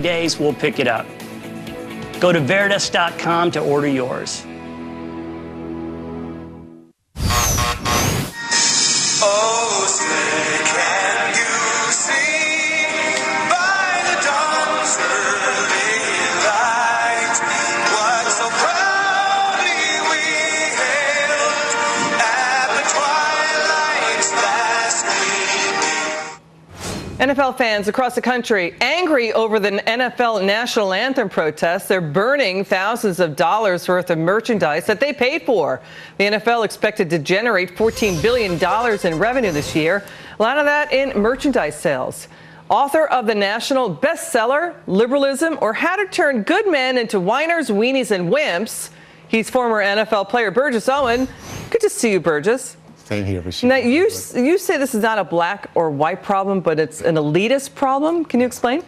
days, we'll pick it up. Go to Veritas.com to order yours. Oh, say can you see by the dawn's early light what so proudly we hailed at the twilight's last gleaming. NFL fans across the country angry over the NFL national anthem protests. They're burning thousands of dollars worth of merchandise that they paid for. The NFL expected to generate $14 billion in revenue this year, a lot of that in merchandise sales. Author of the national bestseller, Liberalism, or How to Turn Good Men into Whiners, Weenies, and Wimps. He's former NFL player Burgess Owen. Good to see you, Burgess. Same here, Rashid. Now, you say this is not a black or white problem, but it's an elitist problem. Can you explain?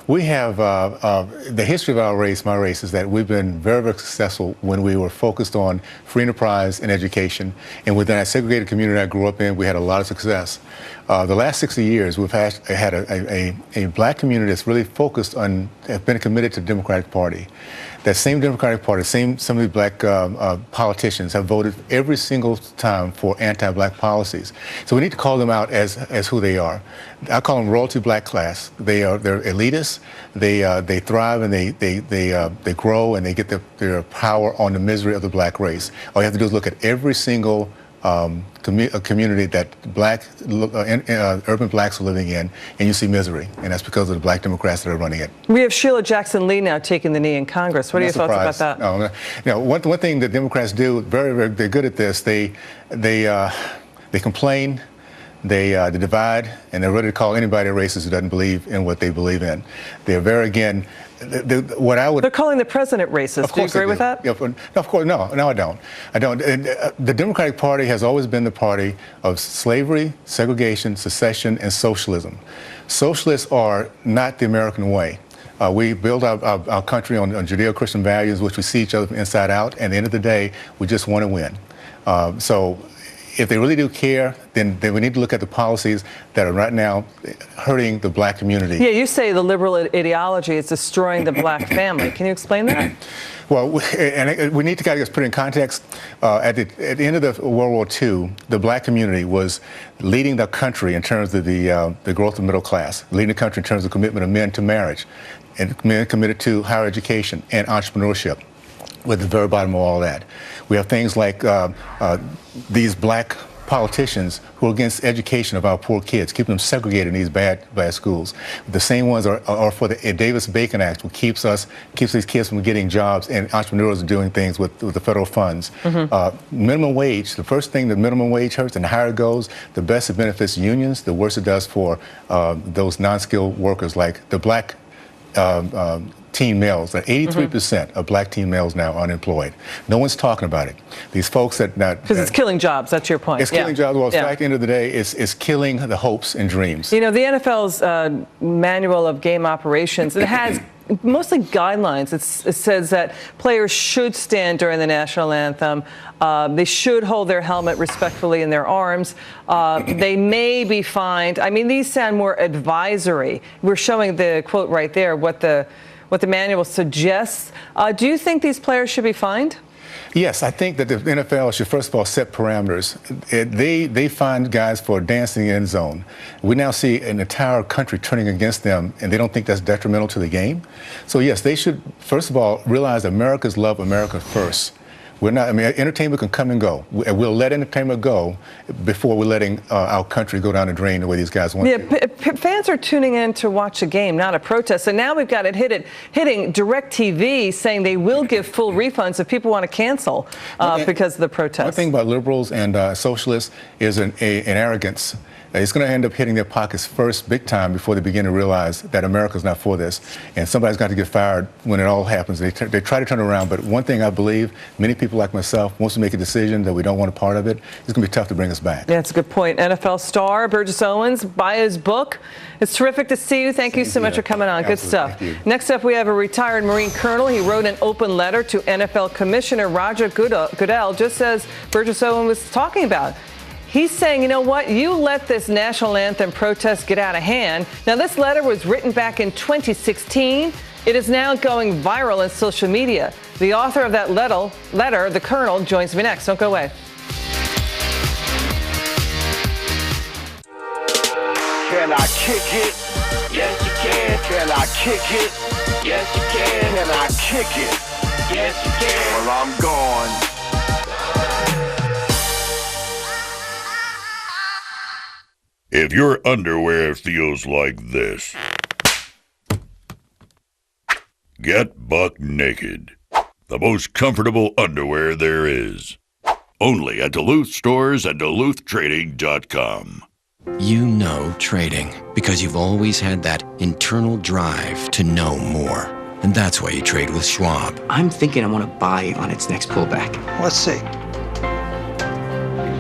We have the history of our race, my race, is that we've been very, very successful when we were focused on free enterprise and education. And within that segregated community I grew up in, we had a lot of success. The last 60 years, we've had a black community that's really focused on, have been committed to the Democratic Party. That same Democratic Party, some of the black politicians have voted every single time for anti-black policies. So we need to call them out as who they are. I call them royalty black class. They're elitists. They thrive and they grow and they get their power on the misery of the black race. All you have to do is look at every single community that urban blacks are living in, and you see misery, and that's because of the black Democrats that are running it. We have Sheila Jackson Lee now taking the knee in Congress. What are your thoughts about that? No, one thing that Democrats do, they're good at this. They complain, they divide, and they're ready to call anybody a racist who doesn't believe in what they believe in. They're very, again, they're calling the president racist. Do you agree with that? Yeah, of course, no, I don't. And, the Democratic Party has always been the party of slavery, segregation, secession, and socialism. Socialists are not the American way. We build our country on Judeo-Christian values, which we see each other from inside out. And at the end of the day, we just want to win. So if they really do care, then we need to look at the policies that are right now hurting the black community. Yeah, you say the liberal ideology is destroying the black family. Can you explain that? Well, we need to kind of put it in context. At the end of the World War II, the black community was leading the country in terms of the growth of the middle class, leading the country in terms of commitment of men to marriage, and men committed to higher education and entrepreneurship. We're at the very bottom of all that. We have things like these black politicians who are against education of our poor kids, keeping them segregated in these bad schools. The same ones are for the Davis-Bacon Act, which keeps these kids from getting jobs, and entrepreneurs are doing things with the federal funds. Mm-hmm. Minimum wage, the first thing the minimum wage hurts, and the higher it goes, the best it benefits unions, the worse it does for those non-skilled workers like the black teen males. That 83% of black teen males now are unemployed. No one's talking about it. These folks because it's killing jobs. That's your point. It's killing jobs. Well, in fact, at the end of the day, it's killing the hopes and dreams. You know, the NFL's manual of game operations, it has mostly guidelines. It says that players should stand during the national anthem. They should hold their helmet respectfully in their arms. They may be fined. I mean, these sound more advisory. We're showing the quote right there, what the manual suggests. Do you think these players should be fined? Yes, I think that the NFL should first of all set parameters. They fine guys for dancing in the end zone. We now see an entire country turning against them, and they don't think that's detrimental to the game. So yes, they should first of all realize Americans love America first. We're not, I mean, entertainment can come and go. We'll let entertainment go before we're letting our country go down the drain the way these guys want to. Fans are tuning in to watch a game, not a protest. And now we've got it hitting DirecTV saying they will give full refunds if people want to cancel because of the protest. One thing about liberals and socialists is an arrogance. It's going to end up hitting their pockets first big time before they begin to realize that America's not for this. And somebody's got to get fired when it all happens. They try to turn it around. But one thing I believe, many people like myself, once we make a decision that we don't want a part of it, it's going to be tough to bring us back. Yeah, that's a good point. NFL star Burgess Owens, buy his book. It's terrific to see you. Thank you so much for coming on. Good stuff. Next up, we have a retired Marine colonel. He wrote an open letter to NFL Commissioner Roger Goodell, just as Burgess Owens was talking about. He's saying, you know what, you let this national anthem protest get out of hand. Now, this letter was written back in 2016. It is now going viral on social media. The author of that letter, the Colonel, joins me next. Don't go away. Can I kick it? Yes, you can. Can I kick it? Yes, you can. Can I kick it? Yes, you can. Well, I'm gone. If your underwear feels like this, get buck naked. The most comfortable underwear there is. Only at Duluth stores and DuluthTrading.com. You know trading because you've always had that internal drive to know more. And that's why you trade with Schwab. I'm thinking I want to buy on its next pullback. Let's see.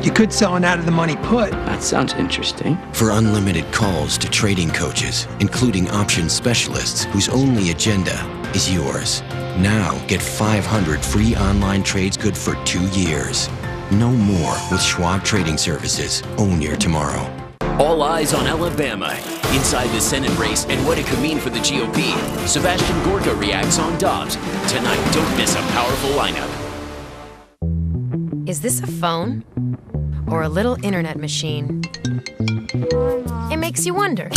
You could sell an out-of-the-money put. That sounds interesting. For unlimited calls to trading coaches, including options specialists whose only agenda is yours. Now get 500 free online trades good for 2 years. No more with Schwab Trading Services. Own your tomorrow. All eyes on Alabama. Inside the Senate race and what it could mean for the GOP. Sebastian Gorka reacts on Dobbs. Tonight, don't miss a powerful lineup. Is this a phone? Or a little internet machine? It makes you wonder.